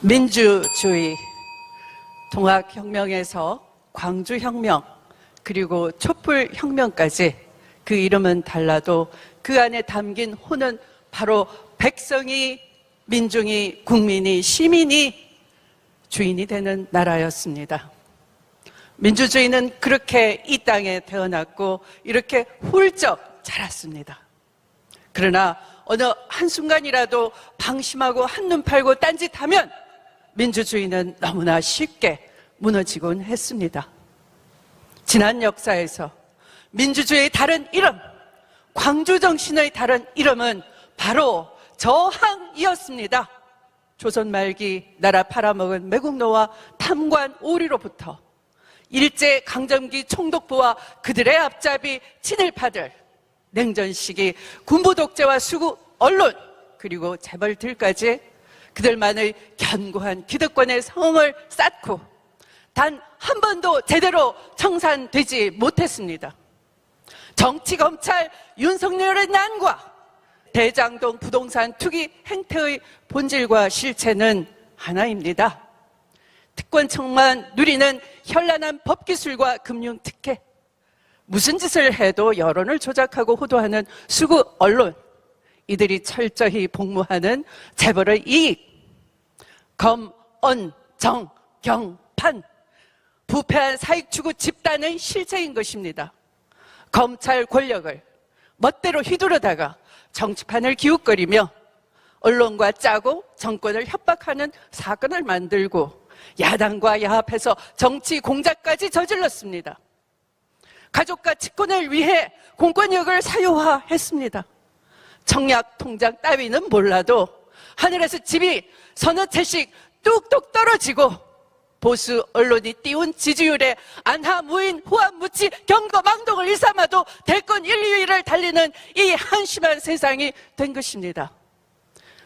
민주주의, 동학혁명에서 광주혁명, 그리고 촛불혁명까지 그 이름은 달라도 그 안에 담긴 호는 바로 백성이, 민중이, 국민이, 시민이 주인이 되는 나라였습니다. 민주주의는 그렇게 이 땅에 태어났고 이렇게 훌쩍 자랐습니다. 그러나 어느 한순간이라도 방심하고 한눈 팔고 딴짓하면 민주주의는 너무나 쉽게 무너지곤 했습니다. 지난 역사에서 민주주의의 다른 이름, 광주정신의 다른 이름은 바로 저항이었습니다. 조선 말기 나라 팔아먹은 매국노와 탐관 오리로부터 일제강점기 총독부와 그들의 앞잡이 친일파들, 냉전 시기 군부 독재와 수구 언론, 그리고 재벌들까지 그들만의 견고한 기득권의 성을 쌓고 단 한 번도 제대로 청산되지 못했습니다. 정치, 검찰, 윤석열의 난과 대장동 부동산 투기 행태의 본질과 실체는 하나입니다. 특권층만 누리는 현란한 법기술과 금융특혜, 무슨 짓을 해도 여론을 조작하고 호도하는 수구 언론, 이들이 철저히 복무하는 재벌의 이익, 검, 언, 정, 경, 판, 부패한 사익추구 집단의 실체인 것입니다. 검찰 권력을 멋대로 휘두르다가 정치판을 기웃거리며 언론과 짜고 정권을 협박하는 사건을 만들고 야당과 야합해서 정치 공작까지 저질렀습니다. 가족과 직권을 위해 공권력을 사유화했습니다. 청약 통장 따위는 몰라도 하늘에서 집이 서너 채씩 뚝뚝 떨어지고 보수 언론이 띄운 지지율에 안하, 무인, 후한, 무치, 경거, 망동을 일삼아도 대권 1, 2위를 달리는 이 한심한 세상이 된 것입니다.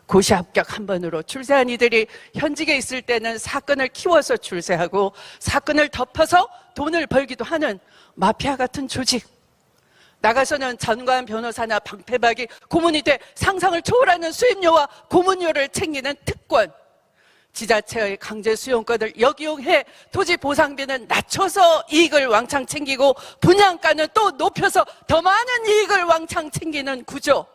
고시 합격 한 번으로 출세한 이들이 현직에 있을 때는 사건을 키워서 출세하고 사건을 덮어서 돈을 벌기도 하는 마피아 같은 조직. 나가서는 전관 변호사나 방패박이 고문이 돼 상상을 초월하는 수임료와 고문료를 챙기는 특권. 지자체의 강제 수용권을 역이용해 토지 보상비는 낮춰서 이익을 왕창 챙기고 분양가는 또 높여서 더 많은 이익을 왕창 챙기는 구조.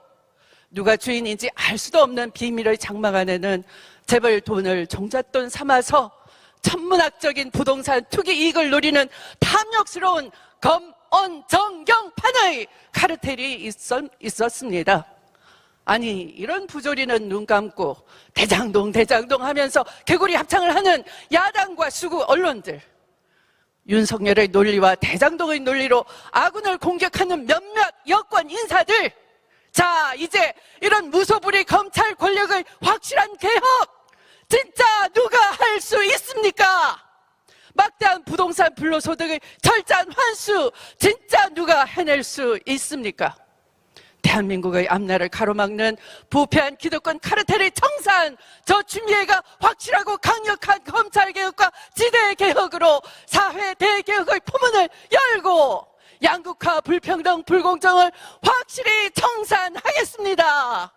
누가 주인인지 알 수도 없는 비밀의 장막 안에는 재벌 돈을 종잣돈 삼아서 천문학적인 부동산 투기 이익을 노리는 탐욕스러운 검, 언, 정, 경, 판의 카르텔이 있었습니다. 아니, 이런 부조리는 눈 감고 대장동 하면서 개구리 합창을 하는 야당과 수구 언론들, 윤석열의 논리와 대장동의 논리로 아군을 공격하는 몇몇 여권 인사들, 자, 이제 이런 무소불위 검찰 권력의 확실한 개혁 진짜 누가 할 수 있습니까? 막대한 부동산 불로소득의 철저한 환수 진짜 누가 해낼 수 있습니까? 대한민국의 앞날을 가로막는 부패한 기득권 카르텔의 청산, 저 추미애가 확실하고 강력한 검찰개혁과 지대개혁으로 사회 대개혁의 포문을 열고 양극화, 불평등, 불공정을 확실히 청산하겠습니다.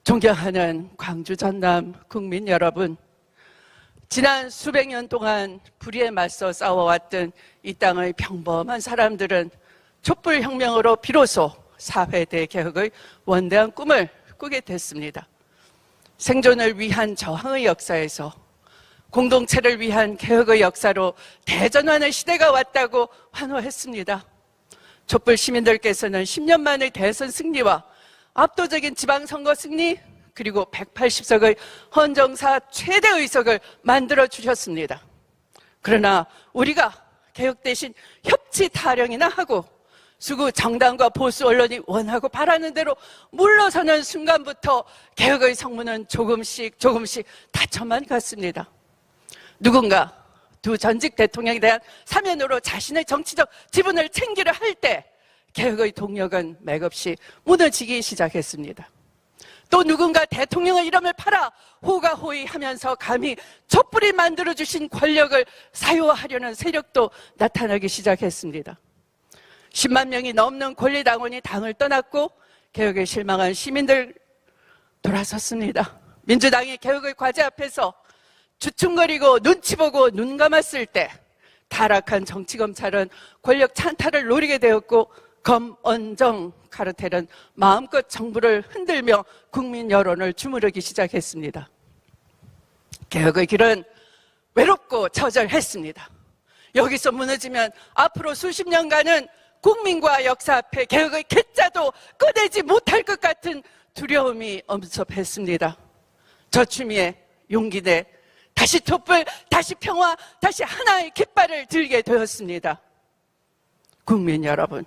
존경하는 광주 전남 국민 여러분, 지난 수백 년 동안 불의에 맞서 싸워왔던 이 땅의 평범한 사람들은 촛불혁명으로 비로소 사회 대개혁의 원대한 꿈을 꾸게 됐습니다. 생존을 위한 저항의 역사에서 공동체를 위한 개혁의 역사로 대전환의 시대가 왔다고 환호했습니다. 촛불 시민들께서는 10년 만의 대선 승리와 압도적인 지방선거 승리, 그리고 180석의 헌정사 최대 의석을 만들어 주셨습니다. 그러나 우리가 개혁 대신 협치 타령이나 하고 수구 정당과 보수 언론이 원하고 바라는 대로 물러서는 순간부터 개혁의 성문은 조금씩 닫혀만 갔습니다. 누군가 두 전직 대통령에 대한 사면으로 자신의 정치적 지분을 챙기려 할 때 개혁의 동력은 맥없이 무너지기 시작했습니다. 또 누군가 대통령의 이름을 팔아 호가호위하면서 감히 촛불이 만들어주신 권력을 사유화하려는 세력도 나타나기 시작했습니다. 10만 명이 넘는 권리당원이 당을 떠났고 개혁에 실망한 시민들 돌아섰습니다. 민주당이 개혁의 과제 앞에서 주춤거리고 눈치 보고 눈 감았을 때 타락한 정치검찰은 권력 찬탈을 노리게 되었고 검언정 카르텔은 마음껏 정부를 흔들며 국민 여론을 주무르기 시작했습니다. 개혁의 길은 외롭고 처절했습니다. 여기서 무너지면 앞으로 수십 년간은 국민과 역사 앞에 개혁의 괴짜도 꺼내지 못할 것 같은 두려움이 엄습했습니다. 저추미애 용기 내 다시 촛불, 다시 평화, 다시 하나의 깃발을 들게 되었습니다. 국민 여러분,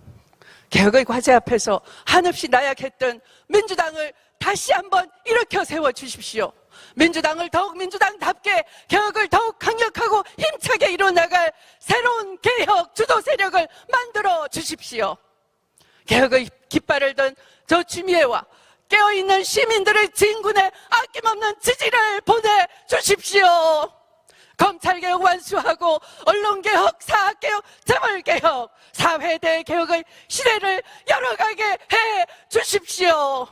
개혁의 과제 앞에서 한없이 나약했던 민주당을 다시 한번 일으켜 세워주십시오. 민주당을 더욱 민주당답게 개혁을 더욱 강력하고 힘차게 이뤄나갈 새로운 개혁 주도 세력을 만들어 주십시오. 개혁의 깃발을 든 저추미애와 깨어있는 시민들의 진군에 아낌없는 지지를 보내주십시오. 검찰개혁 완수하고 언론개혁, 사학개혁, 재벌개혁, 사회대 개혁의 시대를 열어가게 해주십시오.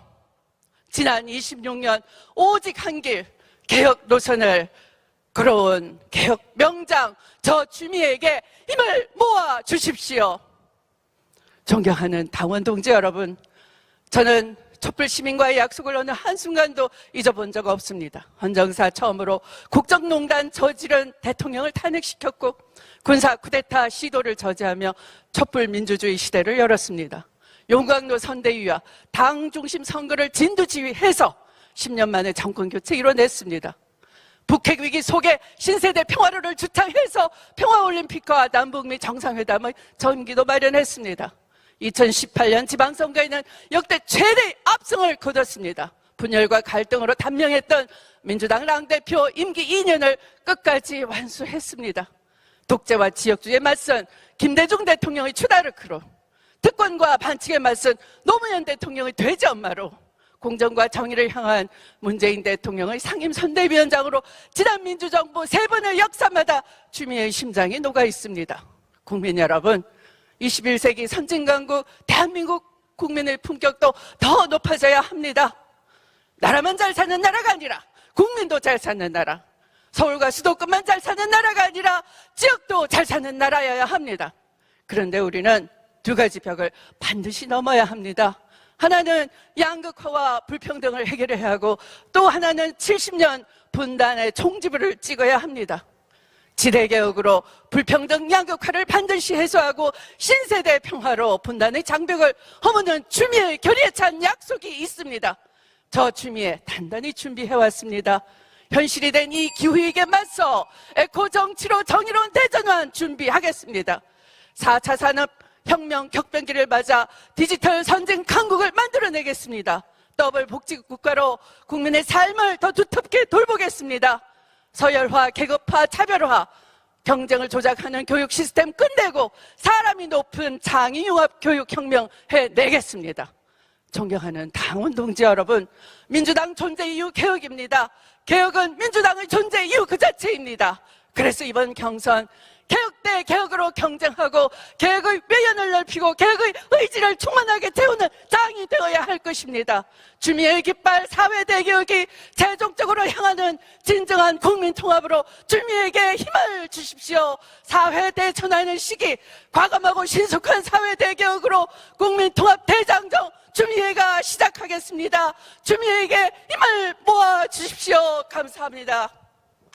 지난 26년 오직 한 길 개혁 노선을 걸어온 개혁 명장 저추미애에게 힘을 모아주십시오. 존경하는 당원 동지 여러분, 저는 촛불 시민과의 약속을 어느 한순간도 잊어본 적 없습니다. 헌정사 처음으로 국정농단 저지른 대통령을 탄핵시켰고 군사 쿠데타 시도를 저지하며 촛불 민주주의 시대를 열었습니다. 용광로 선대위와 당 중심 선거를 진두지휘해서 10년 만에 정권 교체 이뤄냈습니다. 북핵 위기 속에 신세대 평화로를 주창해서 평화올림픽과 남북미 정상회담의 전기도 마련했습니다. 2018년 지방선거에는 역대 최대의 압승을 거뒀습니다. 분열과 갈등으로 단명했던 민주당 당대표 임기 2년을 끝까지 완수했습니다. 독재와 지역주의에 맞선 김대중 대통령의 추다르크로, 특권과 반칙에 맞선 노무현 대통령의 돼지 엄마로, 공정과 정의를 향한 문재인 대통령의 상임선대위원장으로 지난 민주정부 3번의 역사마다 주민의 심장이 녹아 있습니다. 국민 여러분, 21세기 선진강국 대한민국 국민의 품격도 더 높아져야 합니다. 나라만 잘 사는 나라가 아니라 국민도 잘 사는 나라, 서울과 수도권만 잘 사는 나라가 아니라 지역도 잘 사는 나라여야 합니다. 그런데 우리는 두 가지 벽을 반드시 넘어야 합니다. 하나는 양극화와 불평등을 해결해야 하고 또 하나는 70년 분단의 총지부를 찍어야 합니다. 지대개혁으로 불평등 양극화를 반드시 해소하고 신세대 평화로 분단의 장벽을 허무는 추미애 결의에 찬 약속이 있습니다. 저 추미애 단단히 준비해왔습니다. 현실이 된 이 기후위기에 맞서 에코정치로 정의로운 대전환 준비하겠습니다. 4차 산업혁명 격변기를 맞아 디지털 선진 강국을 만들어내겠습니다. 더블 복지국가로 국민의 삶을 더 두텁게 돌보겠습니다. 서열화, 계급화, 차별화, 경쟁을 조작하는 교육 시스템 끝내고 사람이 높은 창의융합 교육혁명 해내겠습니다. 존경하는 당원 동지 여러분, 민주당 존재 이유 개혁입니다. 개혁은 민주당의 존재 이유 그 자체입니다. 그래서 이번 경선 개혁 대 개혁으로 경쟁하고 개혁의 외연을 넓히고 개혁의 의지를 충만하게 태우는 장이 되어야 할 것입니다. 주민의 깃발 사회대 개혁이 최종적으로 향하는 진정한 국민통합으로 주민에게 힘을 주십시오. 사회대 전환의 시기, 과감하고 신속한 사회대 개혁으로 국민통합 대장정 주민회가 시작하겠습니다. 주민에게 힘을 모아 주십시오. 감사합니다.